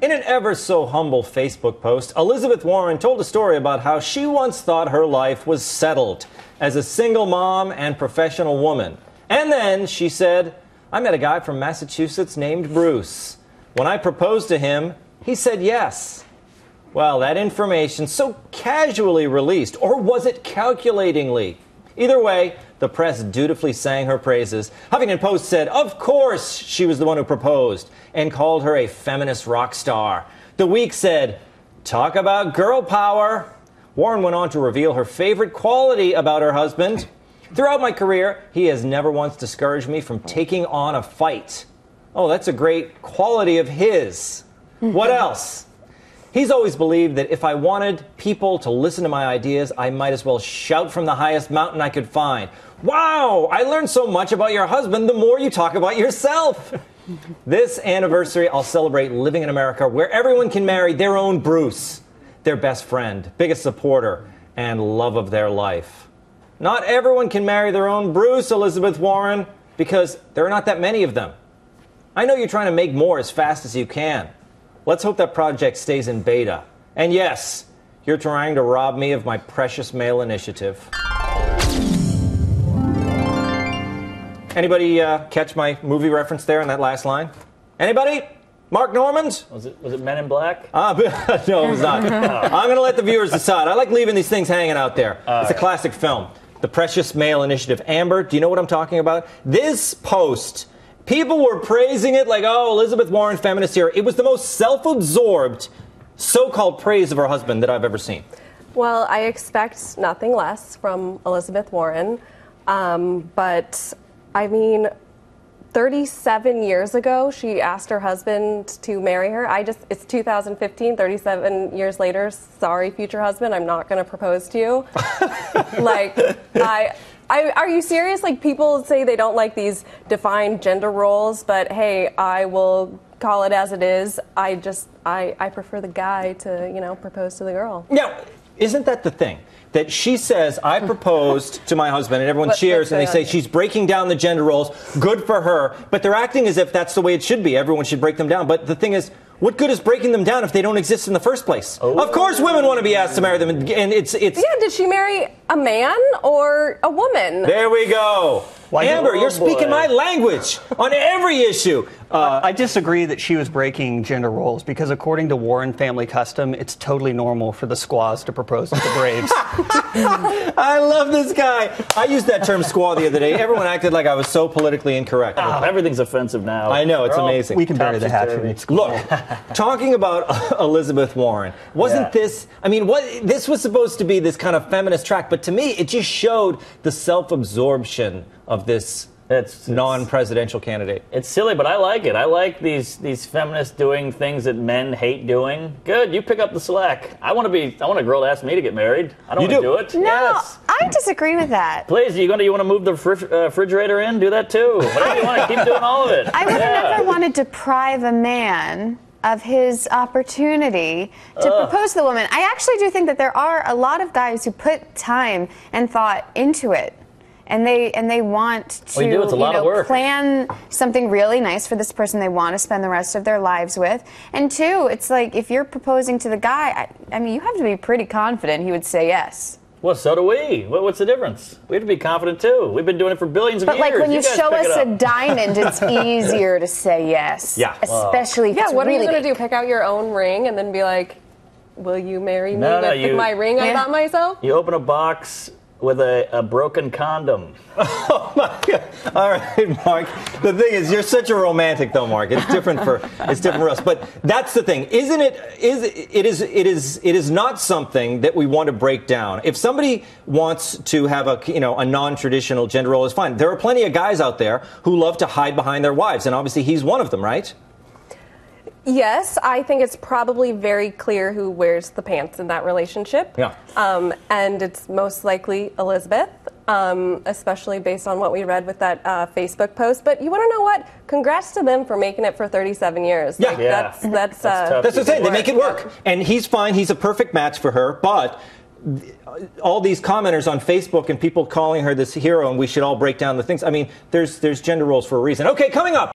In an ever so humble Facebook post, Elizabeth Warren told a story about how she once thought her life was settled as a single mom and professional woman. And then she said, "I met a guy from Massachusetts named Bruce. When I proposed to him, he said yes." Well, that information so casually released, or was it calculatingly? Either way, the press dutifully sang her praises. Huffington Post said, of course, she was the one who proposed, and called her a feminist rock star. The Week said, talk about girl power. Warren went on to reveal her favorite quality about her husband. Throughout my career, he has never once discouraged me from taking on a fight. Oh, that's a great quality of his. What else? He's always believed that if I wanted people to listen to my ideas, I might as well shout from the highest mountain I could find. Wow, I learned so much about your husband the more you talk about yourself. This anniversary, I'll celebrate living in America where everyone can marry their own Bruce, their best friend, biggest supporter, and love of their life. Not everyone can marry their own Bruce, Elizabeth Warren, because there are not that many of them. I know you're trying to make more as fast as you can. Let's hope that project stays in beta. And yes, you're trying to rob me of my precious male initiative. Anybody catch my movie reference there in that last line? Anybody? Mark Normand? Was it Men in Black? No, it was not. I'm going to let the viewers decide. I like leaving these things hanging out there. It's a classic film. The Precious Male Initiative. Amber, do you know what I'm talking about? This post, people were praising it like, oh, Elizabeth Warren, feminist here. It was the most self-absorbed so-called praise of her husband that I've ever seen. Well, I expect nothing less from Elizabeth Warren. But, I mean, 37 years ago, she asked her husband to marry her. It's 2015, 37 years later. Sorry, future husband, I'm not going to propose to you. Are you serious? Like, people say they don't like these defined gender roles, but hey, I will call it as it is. I prefer the guy to, propose to the girl. Now, isn't that the thing? That she says, I proposed to my husband, and everyone cheers, and they say she's breaking down the gender roles. Good for her. But they're acting as if that's the way it should be. Everyone should break them down. But the thing is, what good is breaking them down if they don't exist in the first place? Oh. Of course women want to be asked to marry them, and it's... Yeah, did she marry a man or a woman? There we go. Amber, you're speaking my language on every issue. I disagree that she was breaking gender roles because according to Warren family custom, it's totally normal for the squaws to propose to the Braves. I love this guy. I used that term squaw the other day. Everyone acted like I was so politically incorrect. Oh, everything's offensive now. I know, it's amazing. We can bury the hatchet in school. Look, talking about Elizabeth Warren, wasn't this, this was supposed to be this kind of feminist track, but to me, it just showed the self-absorption of this non-presidential candidate. It's silly, but I like it. I like these feminists doing things that men hate doing. Good, you pick up the slack. I want a girl to ask me to get married. I don't want to do it. No, yes. I disagree with that. Please, you want to move the refrigerator in? Do that too. Whatever you want to keep doing all of it. I would never want to deprive a man of his opportunity to propose to the woman. I actually do think that there are a lot of guys who put time and thought into it. And they want to plan something really nice for this person they want to spend the rest of their lives with. And two, it's like if you're proposing to the guy, I mean, you have to be pretty confident he would say yes. Well, so do we. What's the difference? We have to be confident too. We've been doing it for billions of years. But like when you show us a diamond, it's easier to say yes. Yeah. Especially if it's what really are you going to do? Pick out your own ring and then be like, will you marry me with my ring I bought myself? You open a box with a broken condom. Oh my God! All right, Mark. The thing is, you're such a romantic, though, Mark. It's different for us. But that's the thing, isn't it? It is not something that we want to break down. If somebody wants to have a non-traditional gender role, it's fine. There are plenty of guys out there who love to hide behind their wives, and obviously he's one of them, right? Yes, I think it's probably very clear who wears the pants in that relationship. Yeah. And it's most likely Elizabeth, especially based on what we read with that Facebook post. But you want to know what? Congrats to them for making it for 37 years. Yeah. Like, that's the thing. They make it work. And he's fine. He's a perfect match for her. But all these commenters on Facebook and people calling her this hero and we should all break down the things. I mean, there's gender roles for a reason. Okay, coming up.